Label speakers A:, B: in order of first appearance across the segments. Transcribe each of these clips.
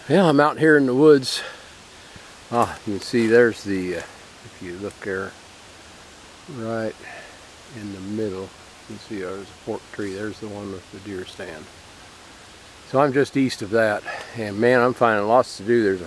A: Yeah, I'm out here in the woods. You can see there's the, if you look there, right in the middle, you can see there's a fork tree. There's the one with the deer stand. So I'm just east of that, and man, I'm finding lots to do.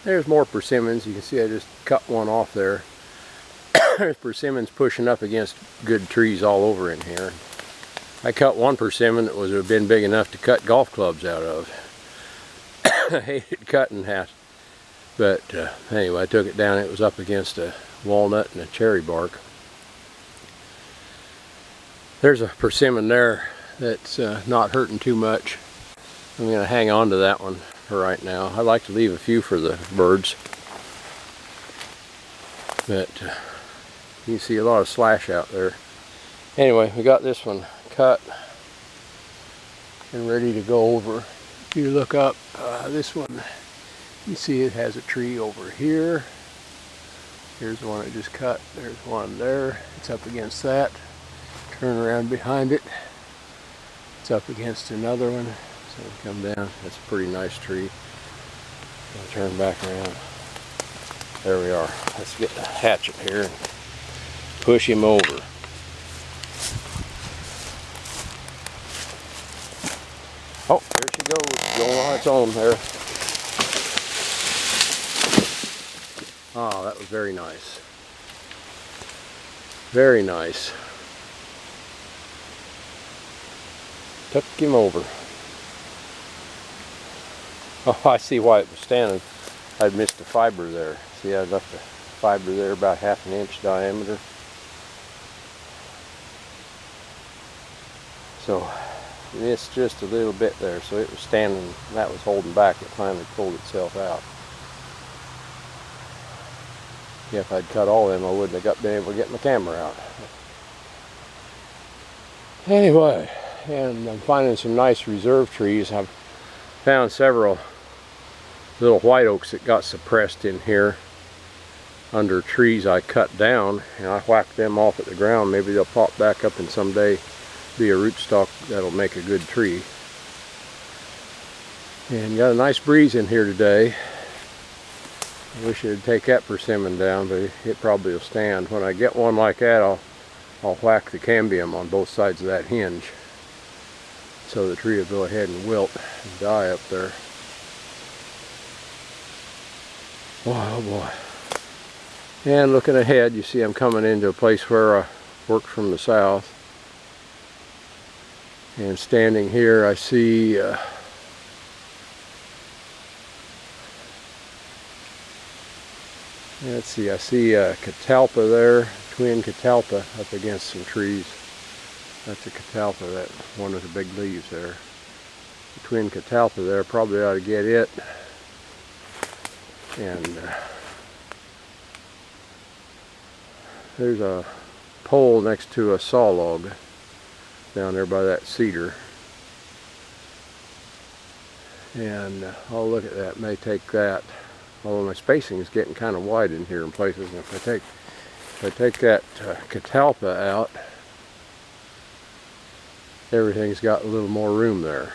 A: There's more persimmons. You can see I just cut one off there. There's persimmons pushing up against good trees all over in here. I cut one persimmon that would have been big enough to cut golf clubs out of. I hated cutting that, but anyway, I took it down. It was up against a walnut and a cherry bark. There's a persimmon there that's not hurting too much. I'm going to hang on to that one for right now. I like to leave a few for the birds, but you can see a lot of slash out there. Anyway, we got this one cut and ready to go over. If you look up this one, you see it has a tree over here. Here's the one I just cut. There's one there. It's up against that. Turn around behind it. It's up against another one. So come down. That's a pretty nice tree. I'll turn back around. There we are. Let's get the hatchet here and push him over. Oh, there she goes, going on its own there. Oh, that was very nice. Very nice. Took him over. Oh, I see why it was standing. I'd missed a fiber there. See, I left a fiber there about 1/2 inch diameter. So, it's just a little bit there. So it was standing, that was holding back. It finally pulled itself out. Yeah, if I'd cut all of them, I wouldn't have been able to get my camera out. Anyway, and I'm finding some nice reserve trees. I've found several little white oaks that got suppressed in here under trees I cut down, and I whacked them off at the ground. Maybe they'll pop back up and someday be a rootstock that'll make a good tree. And got a nice breeze in here today. I wish it'd take that persimmon down, but it probably will stand. When I get one like that, I'll whack the cambium on both sides of that hinge, so the tree will go ahead and wilt and die up there. Boy, oh boy. And looking ahead, you see I'm coming into a place where I worked from the south. And standing here, I see let's see, I see a catalpa there, twin catalpa up against some trees. That's a catalpa, that one with the big leaves there. The twin catalpa there, probably ought to get it. And there's a pole next to a saw log down there by that cedar. And I'll look at that, may take that. Although my spacing is getting kind of wide in here in places, and if I take that catalpa out, everything's got a little more room there.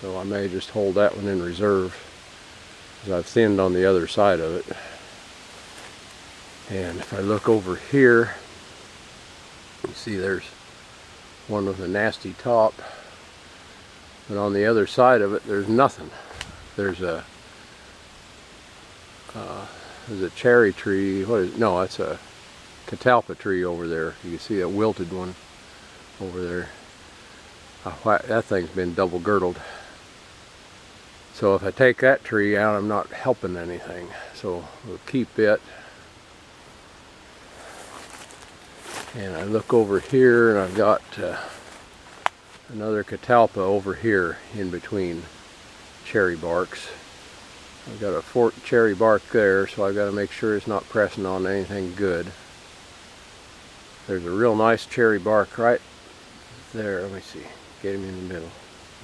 A: So I may just hold that one in reserve, because I've thinned on the other side of it. And if I look over here, you see there's one with a nasty top, but on the other side of it there's nothing. There's a cherry tree. What is it? No, that's a catalpa tree over there. You can see a wilted one over there. That thing's been double girdled. So if I take that tree out, I'm not helping anything. So we'll keep it. And I look over here, and I've got another catalpa over here in between cherry barks. I've got a forked cherry bark there, so I've got to make sure it's not pressing on anything good. There's a real nice cherry bark right there. Let me see, get him in the middle.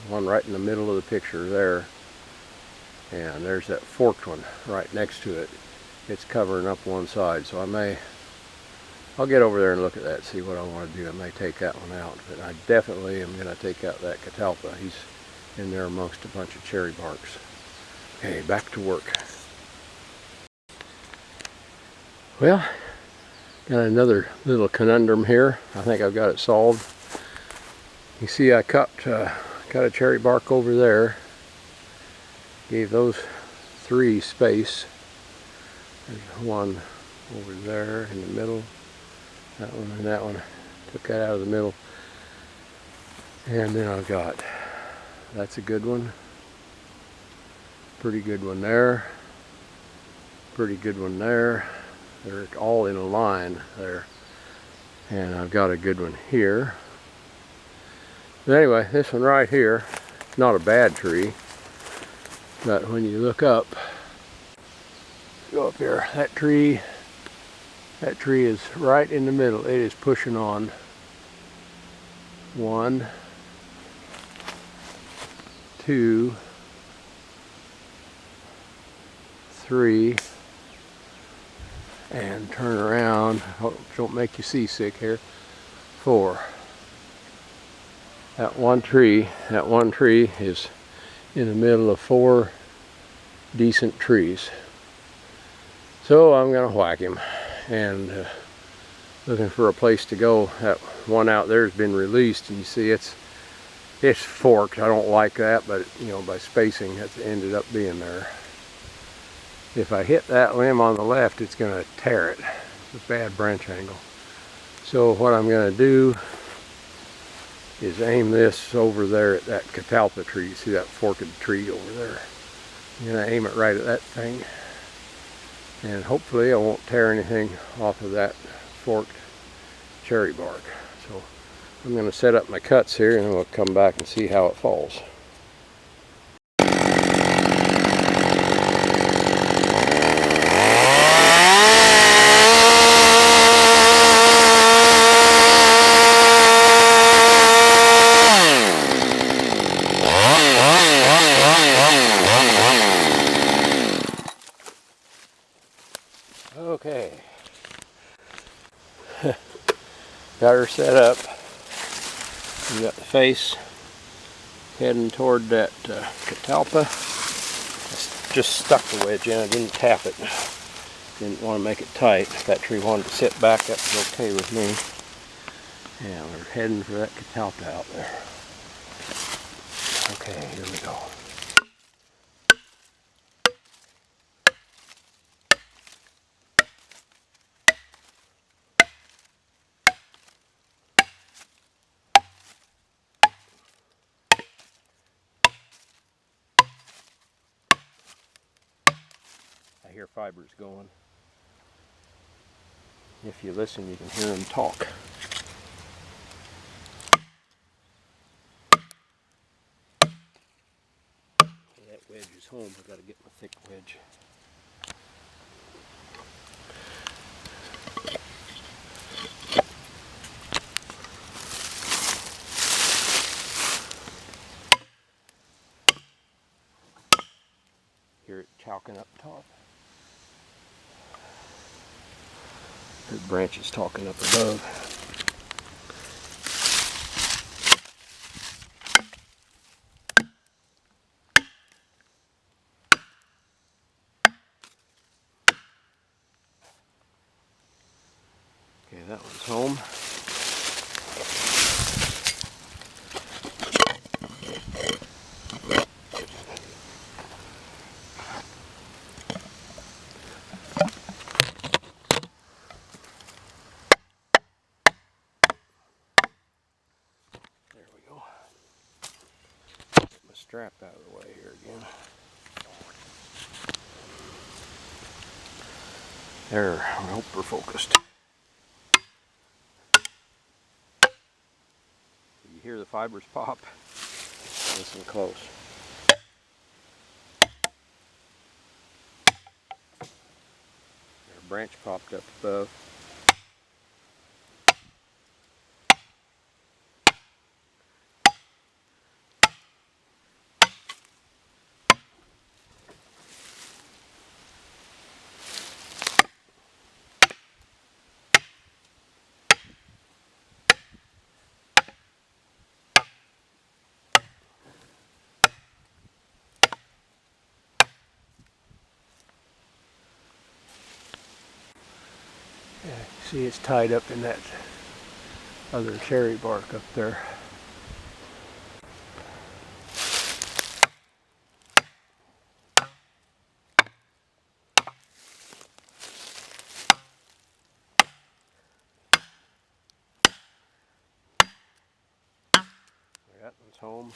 A: One right in the middle of the picture there. And there's that forked one right next to it. It's covering up one side, so I'll get over there and look at that, see what I want to do. I may take that one out, but I definitely am going to take out that catalpa. He's in there amongst a bunch of cherry barks. Okay, back to work. Well, got another little conundrum here. I think I've got it solved. You see I cut a cherry bark over there. Gave those 3 space. There's one over there in the middle. That one and that one. Took that out of the middle. And then I've got, that's a good one. Pretty good one there. Pretty good one there. They're all in a line there. And I've got a good one here. But anyway, this one right here, not a bad tree. But when you look up, go up here, that tree is right in the middle. It is pushing on 1, 2, 3, and turn around. Hope don't make you seasick here. 4. That one tree is in the middle of 4 decent trees. So I'm gonna whack him, and looking for a place to go. That one out there has been released, and you see it's forked. I don't like that, but you know, by spacing, it's ended up being there. If I hit that limb on the left, it's going to tear it. It's a bad branch angle. So what I'm going to do is aim this over there at that catalpa tree. You see that forked tree over there? I'm going to aim it right at that thing. And hopefully I won't tear anything off of that forked cherry bark. So I'm going to set up my cuts here, and then we'll come back and see how it falls. Okay, got her set up. We got the face heading toward that catalpa. I just stuck the wedge in, I didn't tap it. Didn't want to make it tight. If that tree wanted to sit back, that was okay with me. And we're heading for that catalpa out there. Okay, here we go. I hear fibers going. If you listen, you can hear them talk. That wedge is home. I've got to get my thick wedge. Hear it chalking up top. The branches talking up above. Okay, that one's home. There we go. Get my strap out of the way here again. There, I hope we're focused. You hear the fibers pop? Listen close. Their branch popped up above. See, it's tied up in that other cherry bark up there. That one's home.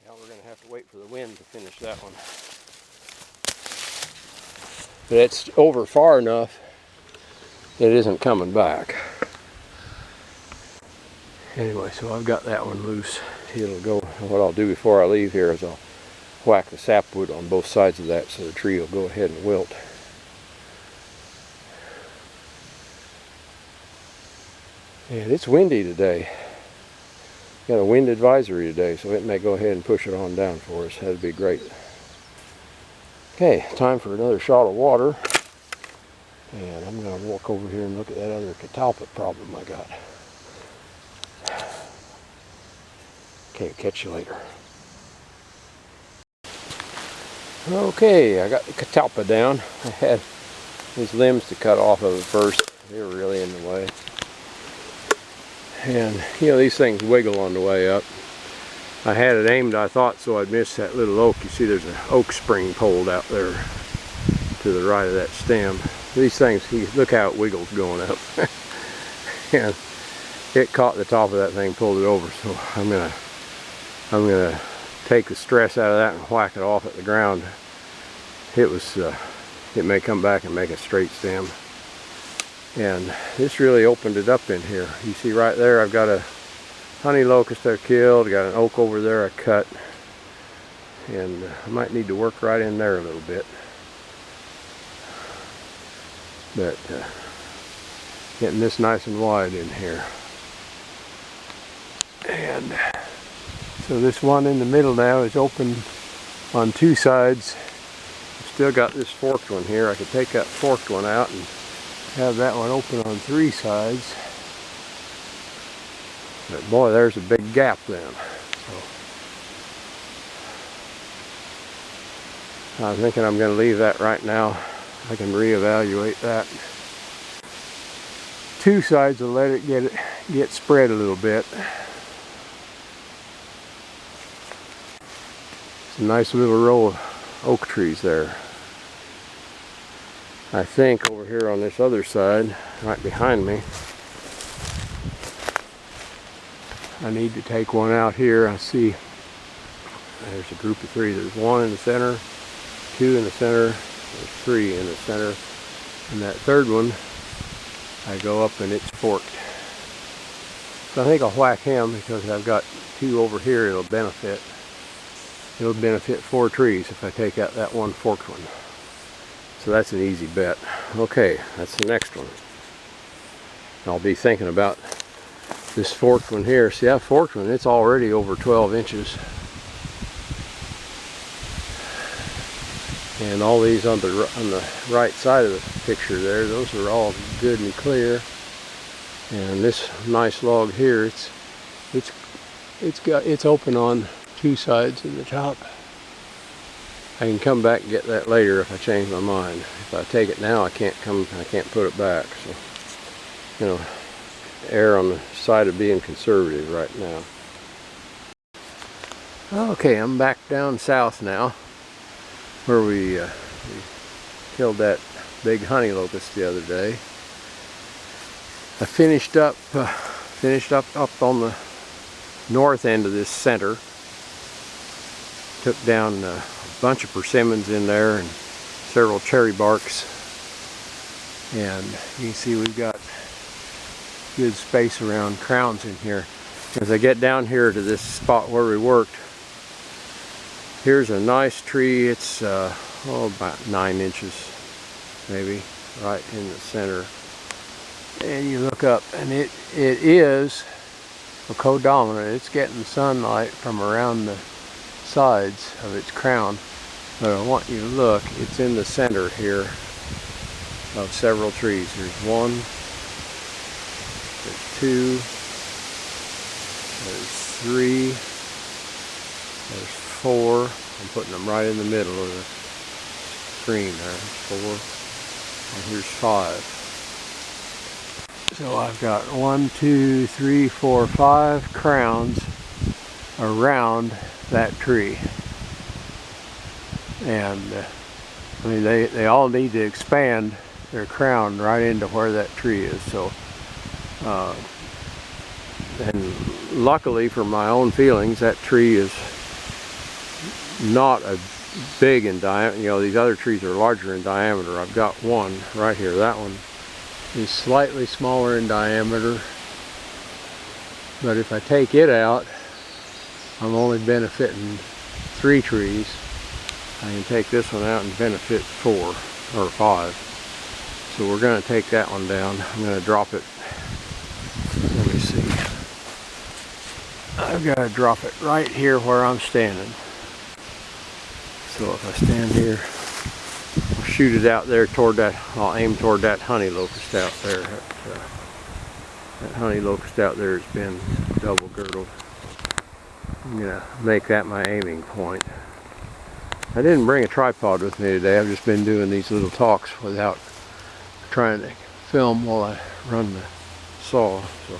A: Now we're going to have to wait for the wind to finish that one. But it's over far enough that it isn't coming back. Anyway, so I've got that one loose. It'll go. What I'll do before I leave here is I'll whack the sapwood on both sides of that so the tree will go ahead and wilt. And it's windy today. Got a wind advisory today, so it may go ahead and push it on down for us. That'd be great. Okay, time for another shot of water. And I'm going to walk over here and look at that other catalpa problem I got. Okay, catch you later. Okay, I got the catalpa down. I had these limbs to cut off of it first. They were really in the way. And, you know, these things wiggle on the way up. I had it aimed, I thought, so I'd miss that little oak. You see there's an oak spring pulled out there to the right of that stem. These things, look how it wiggles going up. And it caught the top of that thing, pulled it over. So I'm gonna take the stress out of that and whack it off at the ground. It may come back and make a straight stem. And this really opened it up in here. You see right there, I've got a honey locust I killed, got an oak over there I cut, and I might need to work right in there a little bit. But getting this nice and wide in here. And so this one in the middle now is open on two sides. I've still got this forked one here. I could take that forked one out and have that one open on three sides. But boy, there's a big gap then. So I'm thinking I'm going to leave that right now. I can reevaluate that. Two sides will let it get spread a little bit. It's a nice little row of oak trees there. I think over here on this other side, right behind me, I need to take one out here. I see there's a group of three. There's one in the center, two in the center, there's three in the center, and that third one, I go up and it's forked. So I think I'll whack him because I've got two over here. It'll benefit 4 trees if I take out that one forked one. So that's an easy bet. Okay, that's the next one. I'll be thinking about this forked one here. See that forked one, it's already over 12 inches. And all these on the right side of the picture there, those are all good and clear. And this nice log here, it's open on two sides in the top. I can come back and get that later if I change my mind. If I take it now, I can't put it back. So, you know, err on the side of being conservative right now. Okay, I'm back down south now, where we killed that big honey locust the other day. I finished up on the north end of this center. Took down a bunch of persimmons in there and several cherry barks, and you can see we've got good space around crowns in here. As I get down here to this spot where we worked, here's a nice tree. It's about 9 inches maybe, right in the center. And you look up and it is a codominant. It's getting sunlight from around the sides of its crown, but I want you to look, it's in the center here, of several trees. There's one, there's two, there's three, there's four. I'm putting them right in the middle of the screen there. 4, and here's 5. So I've got 1, 2, 3, 4, 5 crowns around that tree. And I mean, they all need to expand their crown right into where that tree is. So, and luckily for my own feelings, that tree is not a big in diameter. You know, these other trees are larger in diameter. I've got one right here. That one is slightly smaller in diameter. But if I take it out, I'm only benefiting 3 trees. I can take this one out and benefit 4 or 5. So we're going to take that one down. I'm going to drop it. Let me see. I've got to drop it right here where I'm standing. So if I stand here, I'll shoot it out there toward that. I'll aim toward that honey locust out there. That honey locust out there has been double girdled. I'm going to make that my aiming point. I didn't bring a tripod with me today. I've just been doing these little talks without trying to film while I run the saw. So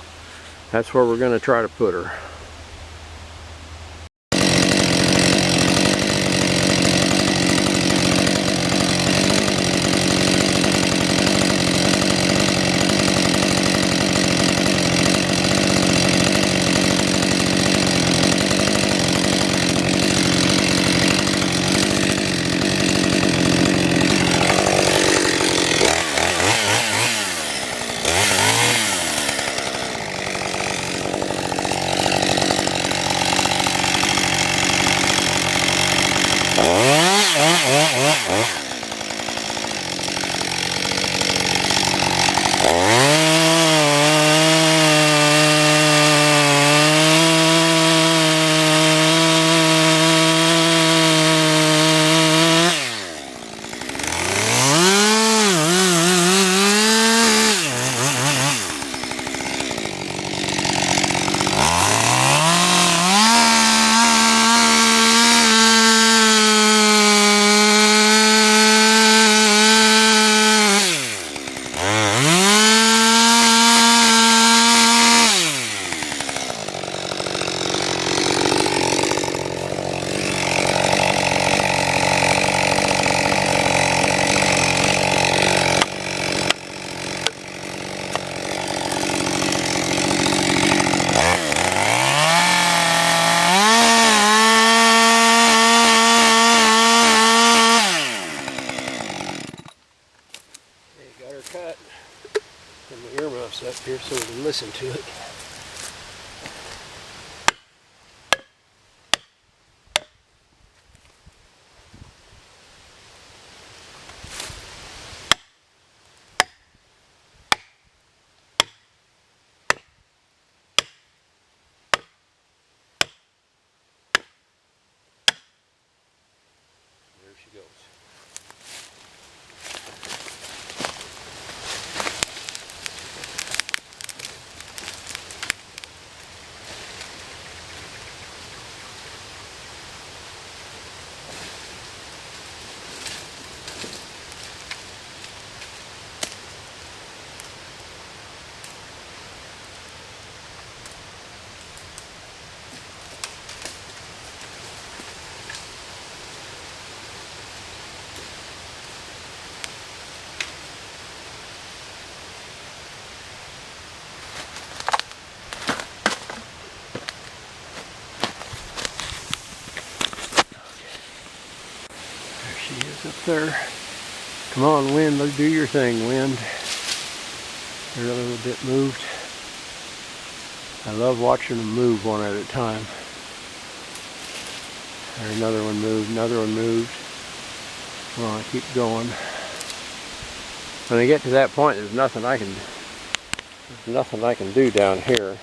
A: that's where we're going to try to put her. Cut and the earmuffs up here so we can listen to it. There she goes. She is up there. Come on, wind, let's do your thing, wind. They're a little bit moved. I love watching them move one at a time. There's another one moved, another one moved. Well, I keep going. When I get to that point, there's nothing I can do down here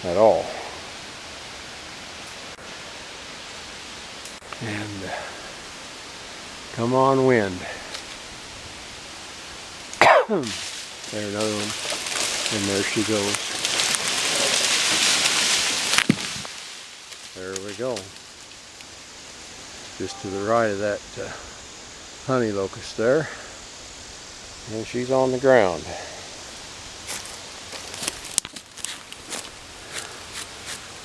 A: at all. And come on, wind. There, another one. And there she goes. There we go. Just to the right of that honey locust there. And she's on the ground.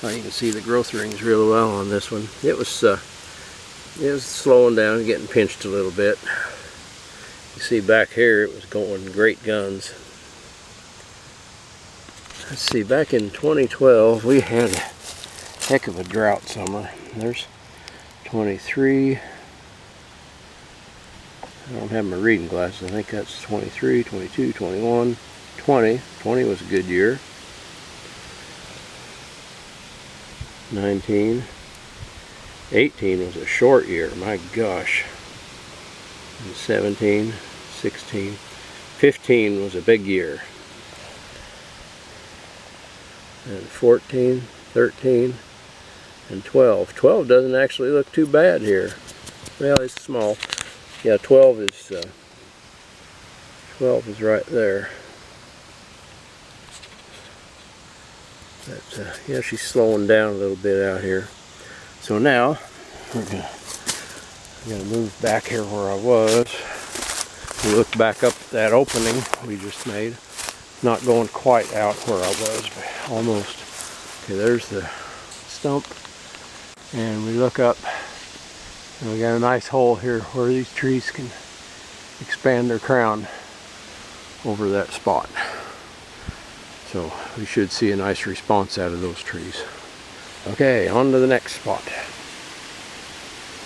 A: Well, you can see the growth rings real well on this one. It was slowing down and getting pinched a little bit. You see back here it was going great guns. Let's see, back in 2012 we had a heck of a drought summer. There's 23. I don't have my reading glasses. I think that's 23, 22, 21, 20. 20 was a good year. 19. 18 was a short year, my gosh. And 17, 16. 15 was a big year. And 14, 13, and 12. 12 doesn't actually look too bad here. Well, it's small. Yeah, 12 is right there. But yeah, she's slowing down a little bit out here. So now we're gonna move back here where I was. We look back up at that opening we just made. Not going quite out where I was, but almost. Okay, there's the stump. And we look up and we got a nice hole here where these trees can expand their crown over that spot. So we should see a nice response out of those trees. Okay, on to the next spot.